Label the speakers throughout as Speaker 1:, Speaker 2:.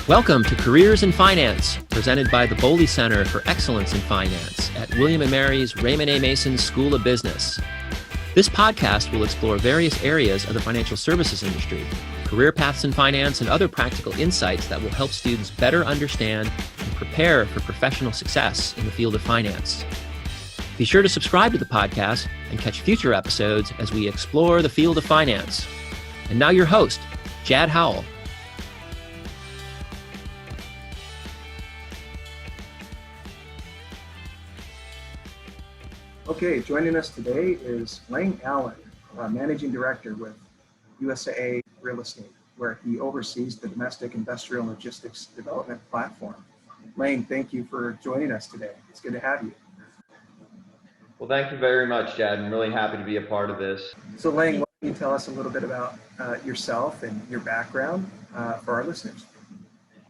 Speaker 1: Welcome to Careers in Finance, presented by the Boley Center for Excellence in Finance at William & Mary's Raymond A. Mason School of Business. This podcast will explore various areas of the financial services industry, career paths in finance, and other practical insights that will help students better understand and prepare for professional success in the field of finance. Be sure to subscribe to the podcast and catch future episodes as we explore the field of finance. And now your host, Jad Howell.
Speaker 2: Okay, joining us today is Lang Allen, Managing Director with USAA Real Estate, where he oversees the domestic industrial logistics development platform. Lang, thank you for joining us today. It's good to have you.
Speaker 3: Well, thank you very much, Jad. I'm really happy to be a part of this.
Speaker 2: So Lang, why don't you tell us a little bit about yourself and your background for our listeners?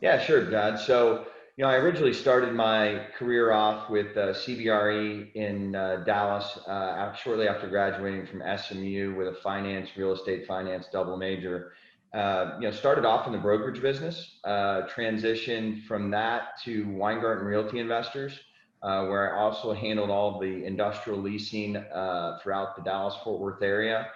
Speaker 3: Yeah, sure, Jad. So, I originally started my career off with CBRE in Dallas shortly after graduating from SMU with a real estate finance double major. Started off in the brokerage business, transitioned from that to Weingarten Realty Investors, where I also handled all the industrial leasing throughout the Dallas-Fort Worth area.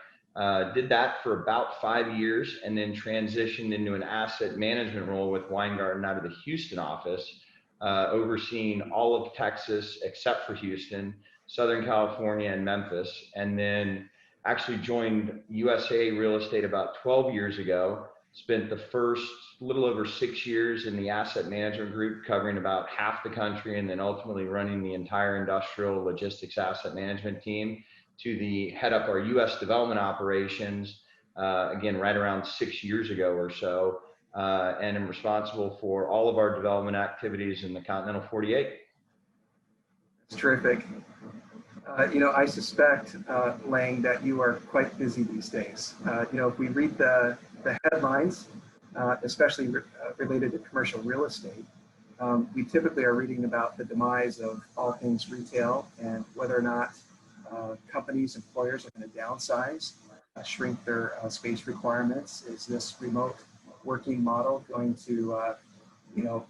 Speaker 3: Did that for about 5 years and then transitioned into an asset management role with Weingarten out of the Houston office, overseeing all of Texas except for Houston, Southern California, and Memphis. And then actually joined USAA Real Estate about 12 years ago. Spent the first little over 6 years in the asset management group, covering about half the country, and then ultimately running the entire industrial logistics asset management team to head up our U.S. development operations, again, right around 6 years ago or so, and I'm responsible for all of our development activities in the Continental 48.
Speaker 2: It's terrific. I suspect, Lang, that you are quite busy these days. If we read the headlines, especially related to commercial real estate, we typically are reading about the demise of all things retail and whether or not companies, employers are going to downsize, shrink their space requirements. Is this remote working model going to,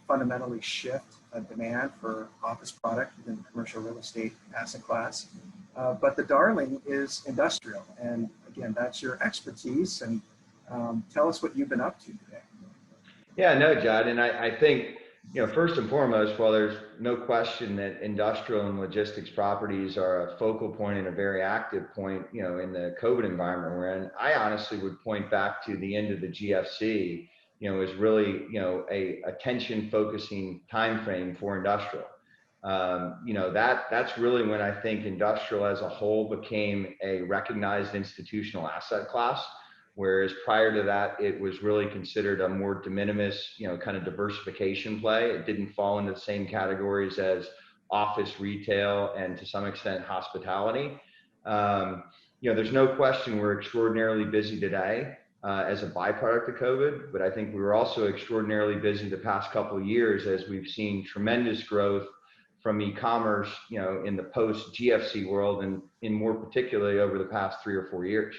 Speaker 2: fundamentally shift a demand for office product within the commercial real estate asset class? But the darling is industrial. And again, that's your expertise. And tell us what you've been up to today.
Speaker 3: Yeah, no, Jad. And I think, first and foremost, while there's no question that industrial and logistics properties are a focal point and a very active point, in the COVID environment we're in, I honestly would point back to the end of the GFC, is really, a attention focusing time frame for industrial. That's really when I think industrial as a whole became a recognized institutional asset class. Whereas prior to that, it was really considered a more de minimis, kind of diversification play. It didn't fall into the same categories as office, retail, and to some extent hospitality. There's no question we're extraordinarily busy today as a byproduct of COVID, but I think we were also extraordinarily busy the past couple of years as we've seen tremendous growth from e-commerce, in the post-GFC world, and in more particularly over the past 3 or 4 years.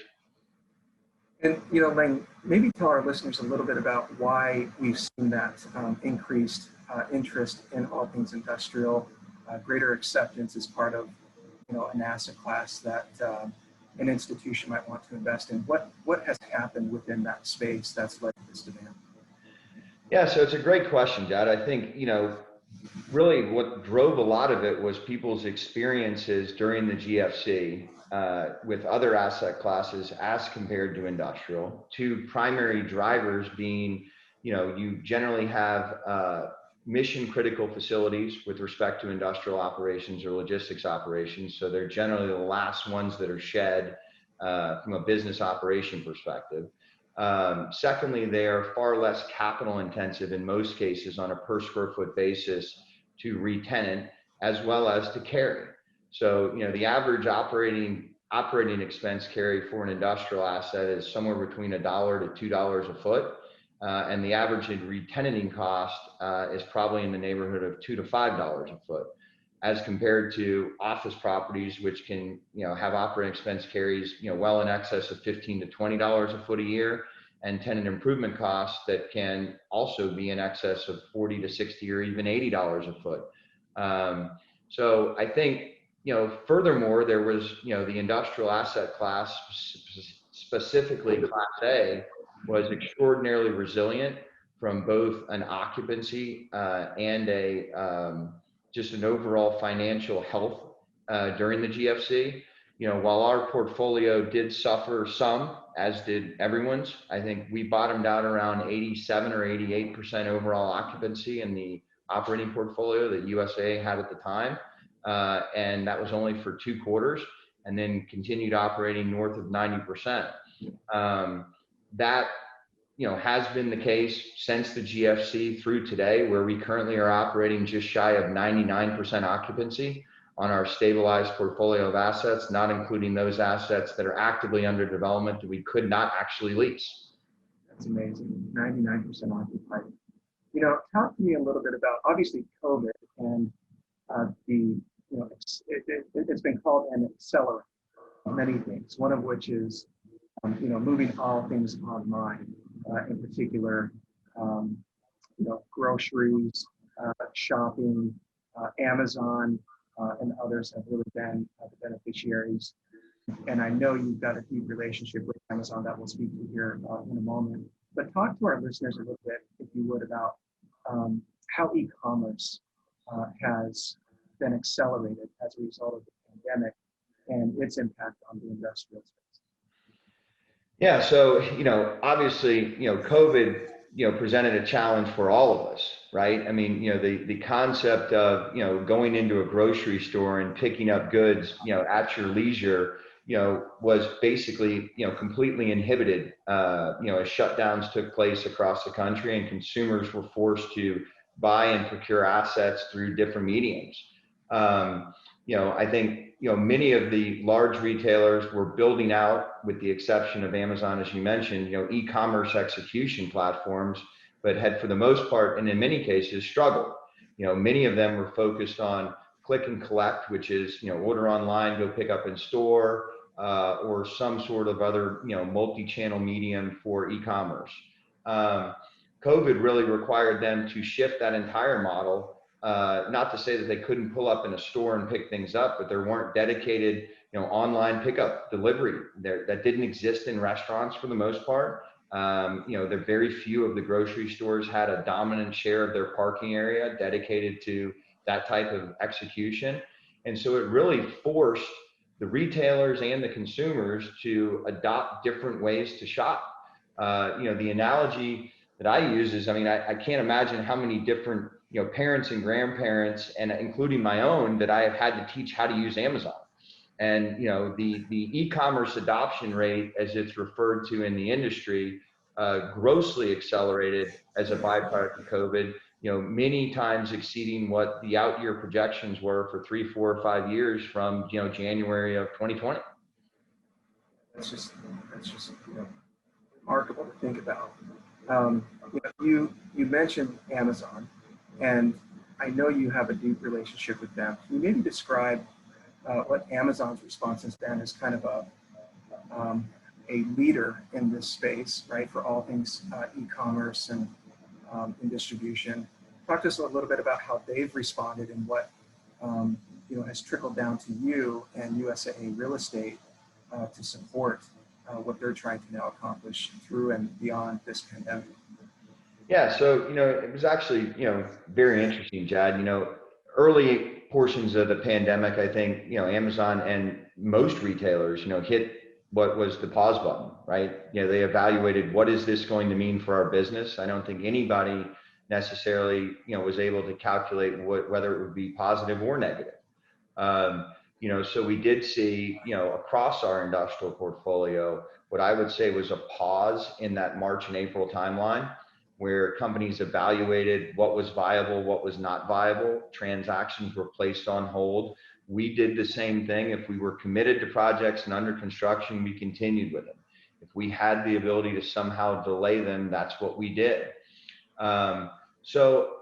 Speaker 2: And, Lang, maybe tell our listeners a little bit about why we've seen that increased interest in all things industrial, greater acceptance as part of, an asset class that an institution might want to invest in. What has happened within that space that's led to this demand?
Speaker 3: Yeah, so it's a great question, Jad. I think, really what drove a lot of it was people's experiences during the GFC with other asset classes as compared to industrial. Two primary drivers being, you generally have mission critical facilities with respect to industrial operations or logistics operations. So they're generally the last ones that are shed from a business operation perspective. Secondly, they are far less capital intensive in most cases on a per square foot basis to re-tenant as well as to carry. So, the average operating expense carry for an industrial asset is somewhere between $1 to $2 a foot. And the average re-tenanting cost is probably in the neighborhood of $2 to $5 a foot, as compared to office properties, which can, have operating expense carries, well in excess of $15 to $20 a foot a year, and tenant improvement costs that can also be in excess of 40 to 60 or even $80 a foot. So I think, furthermore, there was, the industrial asset class, specifically Class A, was extraordinarily resilient from both an occupancy and just an overall financial health during the GFC. While our portfolio did suffer some, as did everyone's, I think we bottomed out around 87 or 88% overall occupancy in the operating portfolio that USAA had at the time. And that was only for 2 quarters, and then continued operating north of 90%. That has been the case since the GFC through today, where we currently are operating just shy of 99% occupancy on our stabilized portfolio of assets, not including those assets that are actively under development that we could not actually lease.
Speaker 2: That's amazing, 99% occupied. Talk to me a little bit about, obviously, COVID and it's been called an accelerant of many things, one of which is, moving all things online, in particular, groceries, shopping, Amazon, and others have really been the beneficiaries. And I know you've got a deep relationship with Amazon that we'll speak to here in a moment. But talk to our listeners a little bit, if you would, about how e-commerce has been accelerated as a result of the pandemic and its impact on the industrial space.
Speaker 3: Yeah, so, obviously, COVID, presented a challenge for all of us, right? I mean, the concept of, going into a grocery store and picking up goods, at your leisure, was basically, completely inhibited, as shutdowns took place across the country and consumers were forced to buy and procure assets through different mediums. I think, many of the large retailers were building out, with the exception of Amazon, as you mentioned, e-commerce execution platforms, but had, for the most part, and in many cases, struggled. Many of them were focused on click and collect, which is, order online, go pick up in store, or some sort of other, multi-channel medium for e-commerce. COVID really required them to shift that entire model. Not to say that they couldn't pull up in a store and pick things up, but there weren't dedicated, online pickup delivery there that didn't exist in restaurants for the most part. There very few of the grocery stores had a dominant share of their parking area dedicated to that type of execution. And so it really forced the retailers and the consumers to adopt different ways to shop. The analogy that I use is, I can't imagine how many different parents and grandparents, and including my own, that I have had to teach how to use Amazon. And, the e-commerce adoption rate, as it's referred to in the industry, grossly accelerated as a byproduct of COVID, many times exceeding what the out year projections were for 3, 4, or 5 years from, January of 2020.
Speaker 2: That's just remarkable to think about. You mentioned Amazon, and I know you have a deep relationship with them. Can you maybe describe what Amazon's response has been as kind of a leader in this space, right, for all things e-commerce and in distribution? Talk to us a little bit about how they've responded and what has trickled down to you and USAA Real Estate to support what they're trying to now accomplish through and beyond this pandemic.
Speaker 3: Yeah, so, it was actually, very interesting, Jad. Early portions of the pandemic, I think, Amazon and most retailers, hit what was the pause button, right? They evaluated, what is this going to mean for our business? I don't think anybody necessarily, was able to calculate whether it would be positive or negative. So we did see, across our industrial portfolio, what I would say was a pause in that March and April timeline, where companies evaluated what was viable, what was not viable. Transactions were placed on hold. We did the same thing. If we were committed to projects and under construction, we continued with them. If we had the ability to somehow delay them, that's what we did. So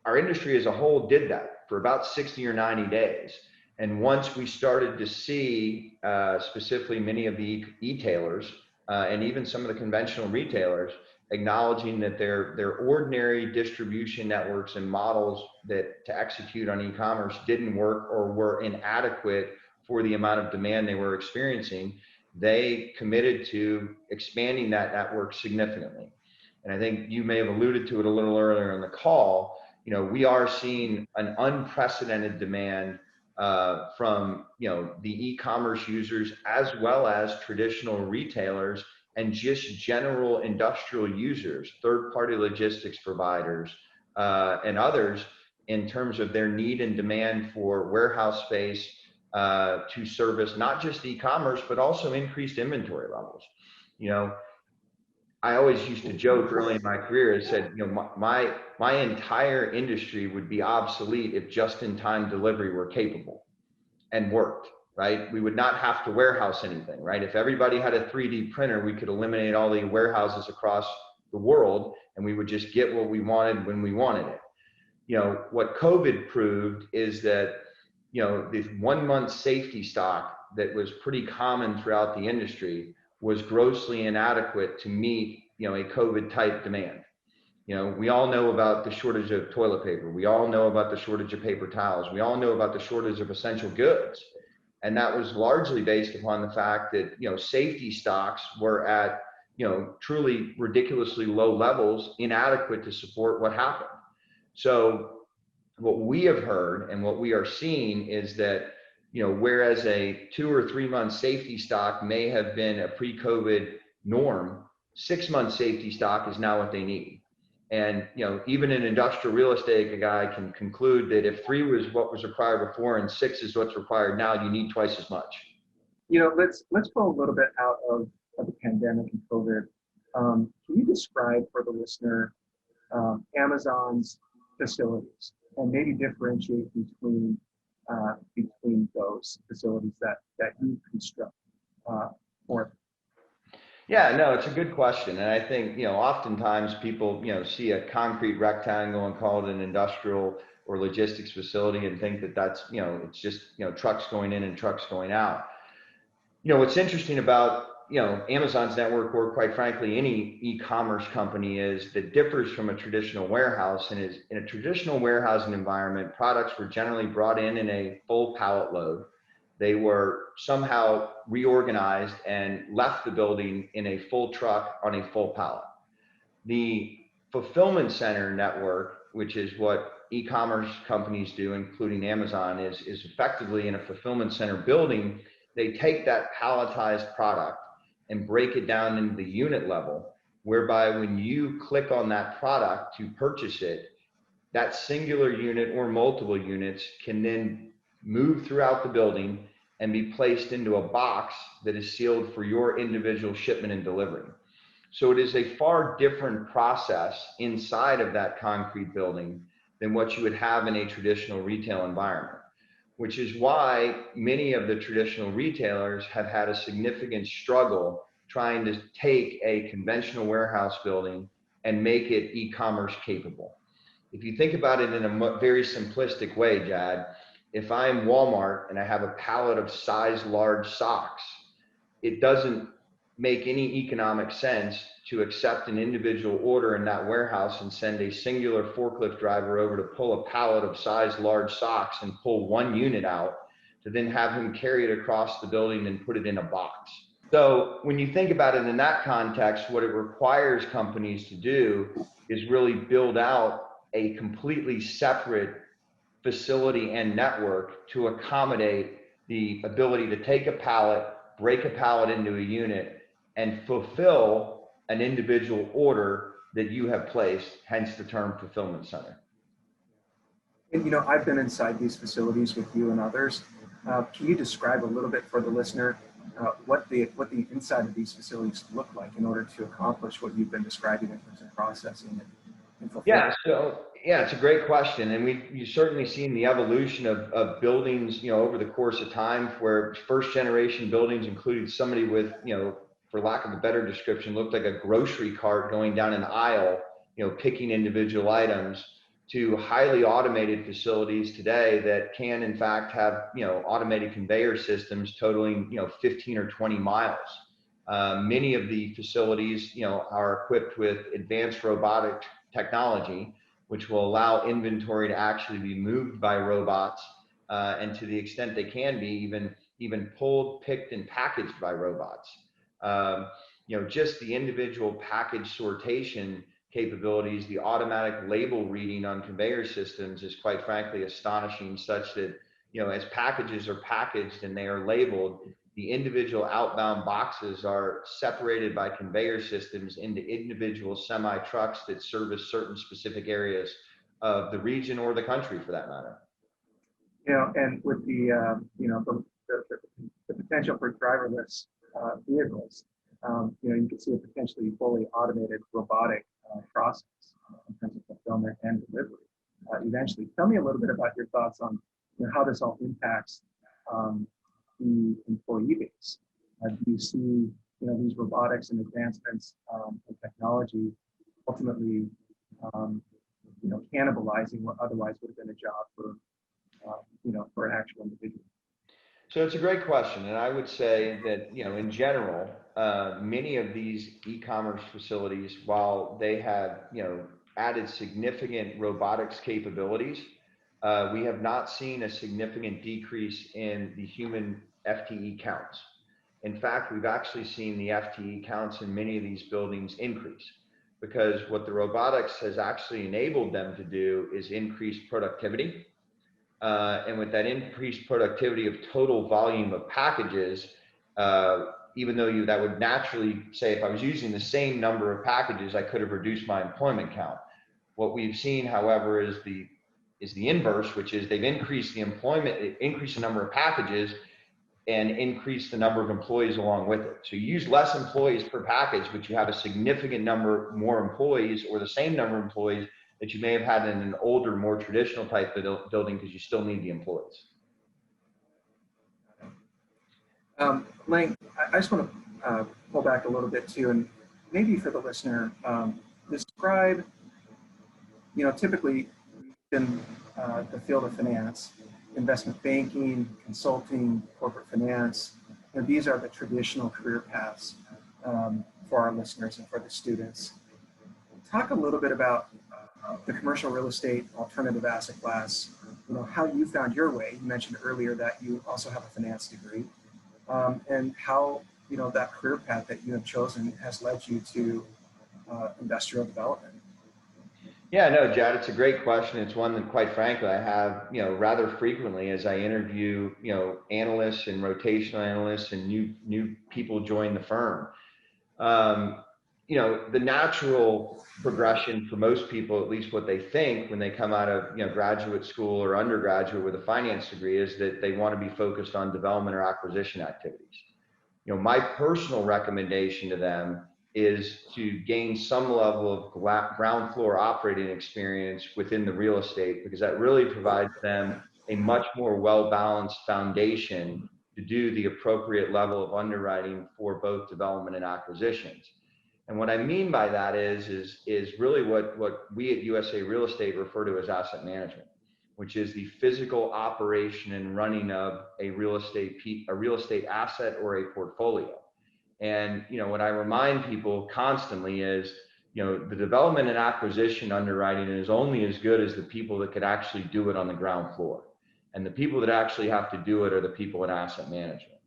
Speaker 3: our industry as a whole did that for about 60 or 90 days. And once we started to see, specifically many of the e-tailers, and even some of the conventional retailers, acknowledging that their ordinary distribution networks and models that to execute on e-commerce didn't work or were inadequate for the amount of demand they were experiencing. They committed to expanding that network significantly. And I think you may have alluded to it a little earlier in the call. We are seeing an unprecedented demand from the e-commerce users, as well as traditional retailers and just general industrial users, third-party logistics providers, and others, in terms of their need and demand for warehouse space to service not just e-commerce, but also increased inventory levels. I always used to joke early in my career. I said, my entire industry would be obsolete if just-in-time delivery were capable and worked, right? We would not have to warehouse anything, right? If everybody had a 3D printer, we could eliminate all the warehouses across the world, and we would just get what we wanted when we wanted it. What COVID proved is that, the 1 month safety stock that was pretty common throughout the industry was grossly inadequate to meet, a COVID type demand. We all know about the shortage of toilet paper. We all know about the shortage of paper towels. We all know about the shortage of essential goods. And that was largely based upon the fact that, safety stocks were at, truly ridiculously low levels, inadequate to support what happened. So what we have heard and what we are seeing is that, whereas a 2 or 3 month safety stock may have been a pre-COVID norm, 6 month safety stock is now what they need. And, even in industrial real estate, a guy can conclude that if 3 was what was required before and 6 is what's required now, you need twice as much.
Speaker 2: Let's go a little bit out of the pandemic and COVID. Can you describe for the listener Amazon's facilities and maybe differentiate between those facilities that you construct for them?
Speaker 3: Yeah, no, it's a good question. And I think, oftentimes people, see a concrete rectangle and call it an industrial or logistics facility and think that that's, it's just, trucks going in and trucks going out. What's interesting about, Amazon's network, or quite frankly, any e-commerce company, is that differs from a traditional warehouse, and is in a traditional warehousing environment, products were generally brought in a full pallet load. They were somehow reorganized and left the building in a full truck on a full pallet. The fulfillment center network, which is what e-commerce companies do, including Amazon, is effectively in a fulfillment center building. They take that palletized product and break it down into the unit level, whereby when you click on that product to purchase it, that singular unit or multiple units can then move throughout the building and be placed into a box that is sealed for your individual shipment and delivery. So it is a far different process inside of that concrete building than what you would have in a traditional retail environment, which is why many of the traditional retailers have had a significant struggle trying to take a conventional warehouse building and make it e-commerce capable. If you think about it in a very simplistic way, Jad, if I'm Walmart and I have a pallet of size large socks, it doesn't make any economic sense to accept an individual order in that warehouse and send a singular forklift driver over to pull a pallet of size large socks and pull one unit out to then have him carry it across the building and put it in a box. So when you think about it in that context, what it requires companies to do is really build out a completely separate facility and network to accommodate the ability to take a pallet, break a pallet into a unit, and fulfill an individual order that you have placed, hence the term fulfillment center.
Speaker 2: And, I've been inside these facilities with you and others. Can you describe a little bit for the listener what the inside of these facilities look like in order to accomplish what you've been describing in terms of processing and fulfillment?
Speaker 3: Yeah, it's a great question. And you've certainly seen the evolution of buildings, over the course of time, where first generation buildings included somebody with, for lack of a better description, looked like a grocery cart going down an aisle, picking individual items, to highly automated facilities today that can in fact have, automated conveyor systems totaling, 15 or 20 miles. Many of the facilities, are equipped with advanced robotic technology, which will allow inventory to actually be moved by robots, and to the extent they can be, even pulled, picked, and packaged by robots. Just the individual package sortation capabilities, the automatic label reading on conveyor systems is quite frankly astonishing, such that, as packages are packaged and they are labeled, the individual outbound boxes are separated by conveyor systems into individual semi trucks that service certain specific areas of the region or the country for that matter.
Speaker 2: And with the potential for driverless vehicles, you can see a potentially fully automated robotic process in terms of fulfillment and delivery. Eventually, tell me a little bit about your thoughts on how this all impacts the employee base. Do you see these robotics and advancements in technology ultimately cannibalizing what otherwise would have been a job for an actual individual?
Speaker 3: So it's a great question, and I would say that in general, many of these e-commerce facilities, while they have added significant robotics capabilities, we have not seen a significant decrease in the human FTE counts. In fact, we've actually seen the FTE counts in many of these buildings increase, because what the robotics has actually enabled them to do is increase productivity. And with that increased productivity of total volume of packages, even though that would naturally say, if I was using the same number of packages, I could have reduced my employment count. What we've seen, however, is the inverse, which is they've increased the number of packages and increased the number of employees along with it. So you use less employees per package, but you have a significant number more employees, or the same number of employees that you may have had in an older, more traditional type of building, because you still need the employees.
Speaker 2: Lang, I just want to pull back a little bit too, and maybe for the listener, describe, typically in the field of finance, investment banking, consulting, corporate finance, these are the traditional career paths for our listeners and for the students. Talk a little bit about the commercial real estate alternative asset class, how you found your way. You mentioned earlier that you also have a finance degree, and how, that career path that you have chosen has led you to industrial development.
Speaker 3: Yeah, no, Jad, it's a great question. It's one that, quite frankly, I have, rather frequently as I interview, analysts and rotational analysts and new people join the firm. The natural progression for most people, at least what they think when they come out of, graduate school or undergraduate with a finance degree, is that they want to be focused on development or acquisition activities. My personal recommendation to them is to gain some level of ground floor operating experience within the real estate, because that really provides them a much more well-balanced foundation to do the appropriate level of underwriting for both development and acquisitions. And what I mean by that is really what we at USA Real Estate refer to as asset management, which is the physical operation and running of a real estate asset or a portfolio. And what I remind people constantly is, the development and acquisition underwriting is only as good as the people that could actually do it on the ground floor. And the people that actually have to do it are the people in asset management.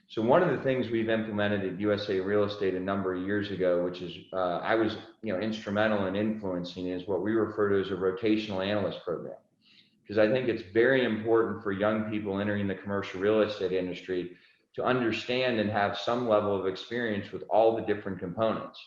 Speaker 3: So one of the things we've implemented at USA Real Estate a number of years ago, which is I was instrumental in influencing, is what we refer to as a rotational analyst program. Because I think it's very important for young people entering the commercial real estate industry to understand and have some level of experience with all the different components.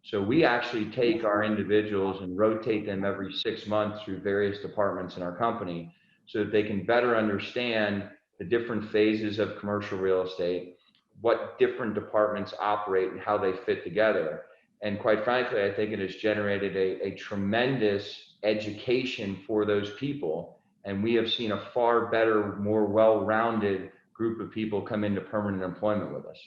Speaker 3: So we actually take our individuals and rotate them every 6 months through various departments in our company, so that they can better understand the different phases of commercial real estate, what different departments operate and how they fit together. And quite frankly, I think it has generated a tremendous education for those people. And we have seen a far better, more well-rounded group of people come into permanent employment with us.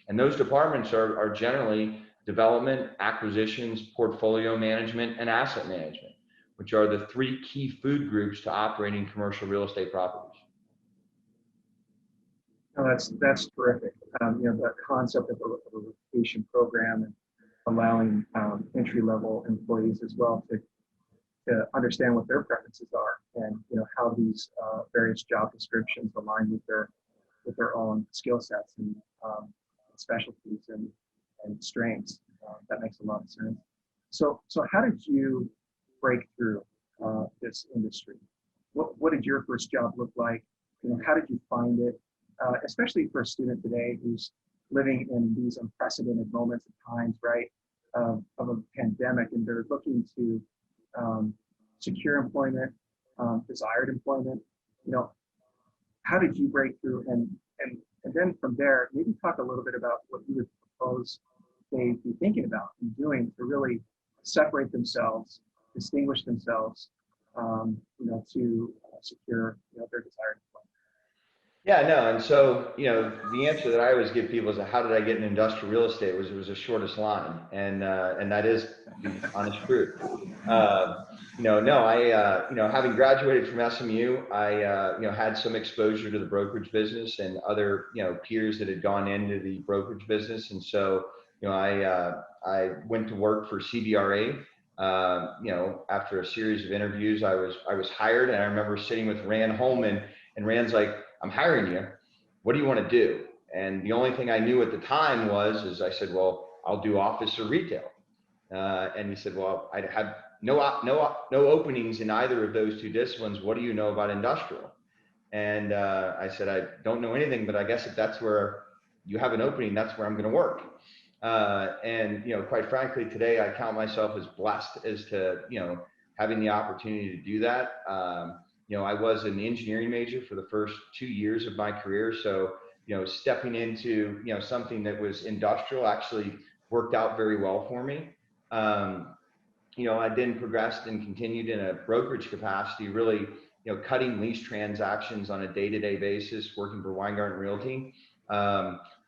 Speaker 3: And those departments are generally development, acquisitions, portfolio management, and asset management, which are the 3 key food groups to operating commercial real estate properties.
Speaker 2: No, that's terrific. The concept of a rotation program and allowing entry-level employees as well to understand what their preferences are, and how these various job descriptions align with their own skill sets and specialties and strengths. That makes a lot of sense. So how did you break through this industry? What did your first job look like? How did you find it? Especially for a student today who's living in these unprecedented moments and times, right, of a pandemic, and they're looking to secure employment, desired employment. How did you break through? And then from there, maybe talk a little bit about what you would propose they be thinking about and doing to really separate themselves, distinguish themselves, to secure their desired employment.
Speaker 3: Yeah, no. And so, the answer that I always give people is, how did I get in industrial real estate? It was the shortest line. And that is the honest truth. Having graduated from SMU, I had some exposure to the brokerage business and other, peers that had gone into the brokerage business. And so, I went to work for CBRE. After a series of interviews, I was hired, and I remember sitting with Rand Holman, and Rand's like, "I'm hiring you. What do you want to do?" And the only thing I knew at the time is I said, "Well, I'll do office or retail." And he said, "Well, I had no openings in either of those two disciplines. What do you know about industrial?" And I said, "I don't know anything, but I guess if that's where you have an opening, that's where I'm going to work." Quite frankly, today I count myself as blessed as to, having the opportunity to do that. I was an engineering major for the first 2 years of my career. So, stepping into, something that was industrial actually worked out very well for me. I then progressed and continued in a brokerage capacity, really, cutting lease transactions on a day-to-day basis, working for Weingarten Realty.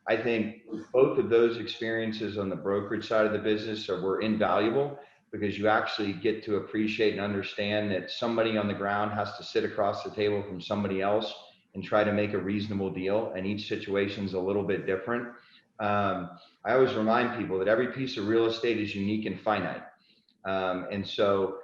Speaker 3: I think both of those experiences on the brokerage side of the business were invaluable, because you actually get to appreciate and understand that somebody on the ground has to sit across the table from somebody else and try to make a reasonable deal. And each situation is a little bit different. I always remind people that every piece of real estate is unique and finite. And so,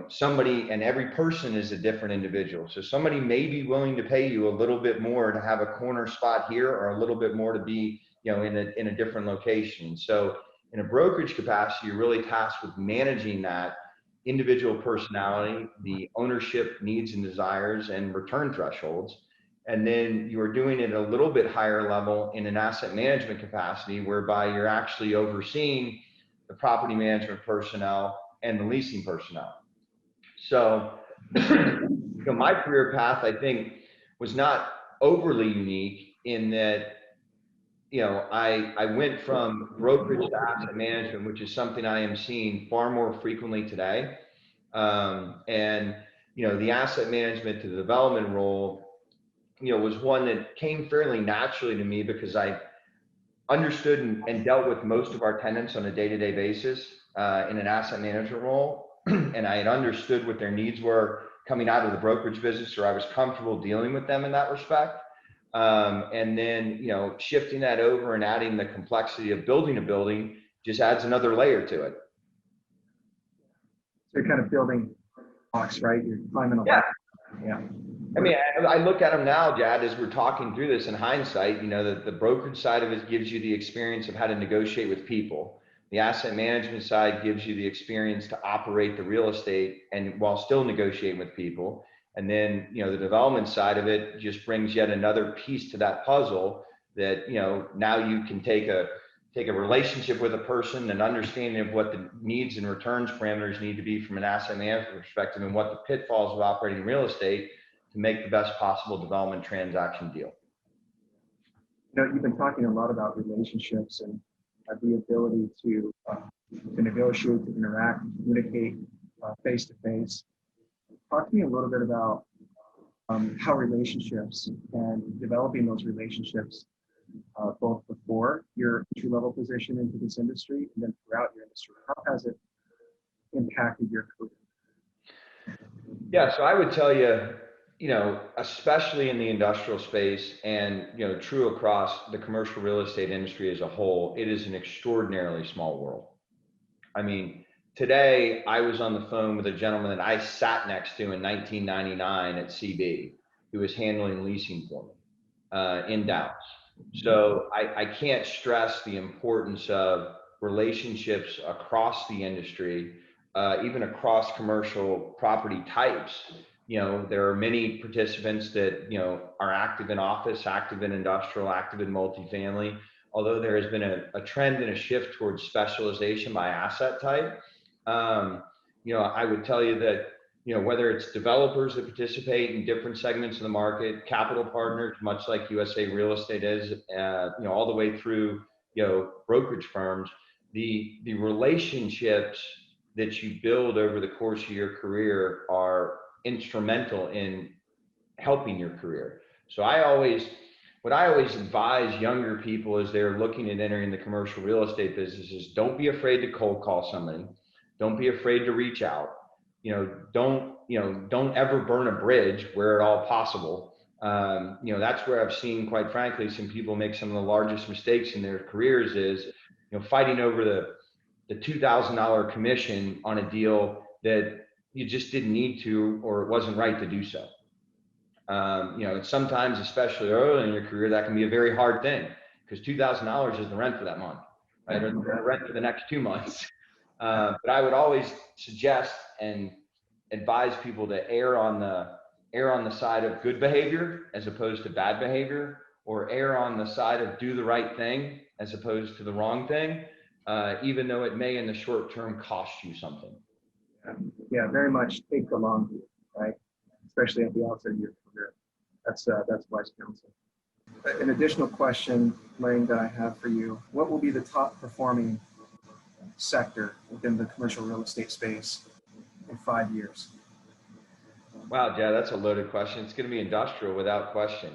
Speaker 3: somebody and every person is a different individual. So somebody may be willing to pay you a little bit more to have a corner spot here, or a little bit more to be, in a different location. So in a brokerage capacity, you're really tasked with managing that individual personality, the ownership needs and desires, and return thresholds. And then you're doing it at a little bit higher level in an asset management capacity, whereby you're actually overseeing the property management personnel and the leasing personnel. So, my career path, I think, was not overly unique in that, I went from brokerage to asset management, which is something I am seeing far more frequently today. The asset management to the development role, was one that came fairly naturally to me, because I understood and dealt with most of our tenants on a day-to-day basis in an asset management role. And I had understood what their needs were coming out of the brokerage business, or I was comfortable dealing with them in that respect. And then, shifting that over and adding the complexity of building a building just adds another layer to it.
Speaker 2: So you're kind of building blocks, right? You're climbing a ladder. Yeah.
Speaker 3: I mean, I look at them now, Jad, as we're talking through this in hindsight, the brokerage side of it gives you the experience of how to negotiate with people. The asset management side gives you the experience to operate the real estate and while still negotiating with people. And then, the development side of it just brings yet another piece to that puzzle that, now you can take a relationship with a person, and understanding of what the needs and returns parameters need to be from an asset management perspective, and what the pitfalls of operating real estate to make the best possible development transaction deal.
Speaker 2: You've been talking a lot about relationships and the ability to negotiate, to interact, to communicate face to face. Talk to me a little bit about how relationships and developing those relationships, both before your entry-level position into this industry and then throughout your industry. How has it impacted your career?
Speaker 3: Yeah, so I would tell you, especially in the industrial space and, true across the commercial real estate industry as a whole, it is an extraordinarily small world. I mean, today I was on the phone with a gentleman that I sat next to in 1999 at CB, who was handling leasing for me in Dallas. So I can't stress the importance of relationships across the industry, even across commercial property types. There are many participants that, are active in office, active in industrial, active in multifamily. Although there has been a trend and a shift towards specialization by asset type, I would tell you that, whether it's developers that participate in different segments of the market, capital partners, much like USA Real Estate is, all the way through, brokerage firms, the relationships that you build over the course of your career are instrumental in helping your career. So what I always advise younger people as they're looking at entering the commercial real estate business is don't be afraid to cold call somebody. Don't be afraid to reach out. Don't ever burn a bridge where at all possible. That's where I've seen, quite frankly, some people make some of the largest mistakes in their careers is, fighting over the $2,000 commission on a deal that you just didn't need to, or it wasn't right to do so. Sometimes, especially early in your career, that can be a very hard thing because $2,000 is the rent for that month, right? Or the rent for the next 2 months. But I would always suggest and advise people to err on the side of good behavior as opposed to bad behavior, or err on the side of do the right thing as opposed to the wrong thing, even though it may in the short term cost you something.
Speaker 2: Yeah, very much take the long view, right? Especially at the outset of your career. That's wise counsel. An additional question, Lang, that I have for you: what will be the top performing sector within the commercial real estate space in 5 years?
Speaker 3: Wow, Jed, that's a loaded question. It's going to be industrial without question.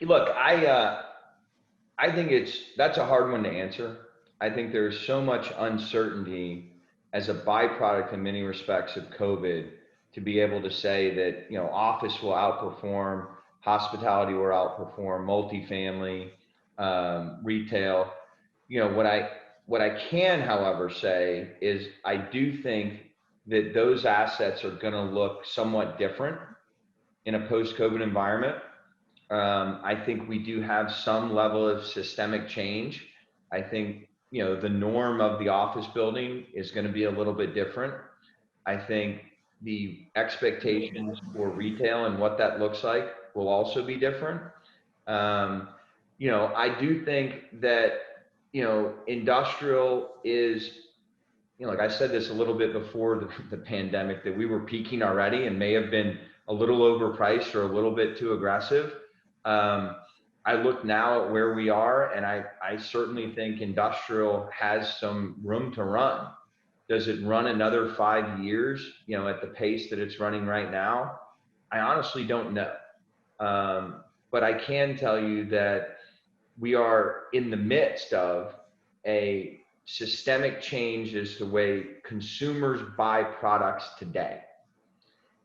Speaker 3: Look, I think that's a hard one to answer. I think there's so much uncertainty as a byproduct in many respects of COVID to be able to say that, office will outperform, hospitality will outperform, multifamily, retail. What I can, however, say is I do think that those assets are going to look somewhat different in a post-COVID environment. I think we do have some level of systemic change. I think, the norm of the office building is going to be a little bit different. I think the expectations for retail and what that looks like will also be different. I do think that, industrial is, like I said this a little bit before the pandemic, that we were peaking already and may have been a little overpriced or a little bit too aggressive. I look now at where we are, and I certainly think industrial has some room to run. Does it run another 5 years, at the pace that it's running right now? I honestly don't know. But I can tell you that we are in the midst of a systemic change as to the way consumers buy products today.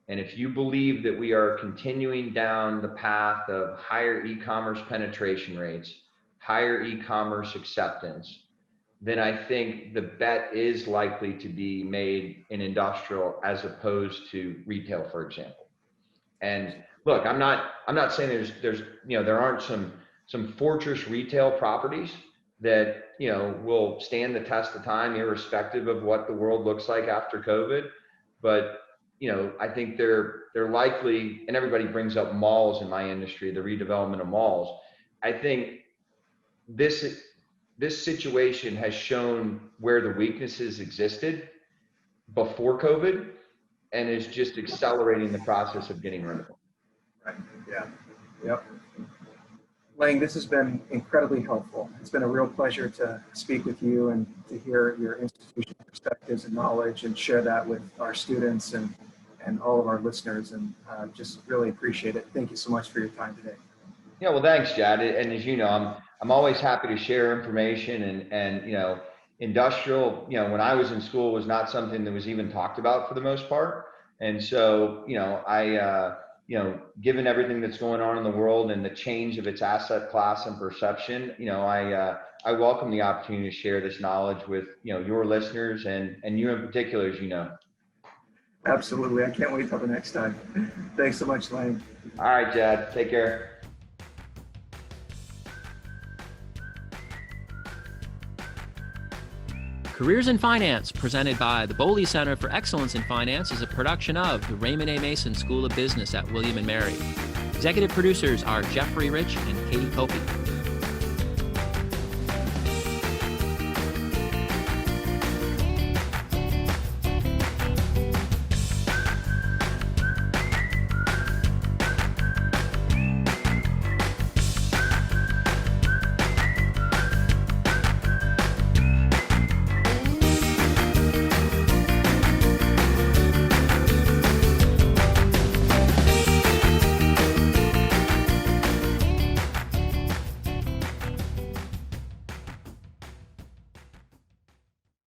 Speaker 3: And if you believe that we are continuing down the path of higher e-commerce penetration rates, higher e-commerce acceptance, then I think the bet is likely to be made in industrial as opposed to retail, for example. And look, I'm not saying there aren't some fortress retail properties that, will stand the test of time irrespective of what the world looks like after COVID. But, I think they're likely, and everybody brings up malls in my industry, the redevelopment of malls. I think this situation has shown where the weaknesses existed before COVID and is just accelerating the process of getting rid of them.
Speaker 2: Right. Yeah. Yep. Lang, this has been incredibly helpful. It's been a real pleasure to speak with you and to hear your institutional perspectives and knowledge and share that with our students and all of our listeners, and just really appreciate it. Thank you so much for your time today.
Speaker 3: Yeah, well, thanks, Jad. And as you know, I'm always happy to share information and industrial, when I was in school was not something that was even talked about for the most part. And so, given everything that's going on in the world and the change of its asset class and perception, I welcome the opportunity to share this knowledge with, your listeners and you in particular, as you know.
Speaker 2: Absolutely. I can't wait till the next time. Thanks so much, Lang.
Speaker 3: All right, Jad. Take care.
Speaker 1: Careers in Finance, presented by the Boley Center for Excellence in Finance, is a production of the Raymond A. Mason School of Business at William & Mary. Executive producers are Jeffrey Rich and Katie Copey.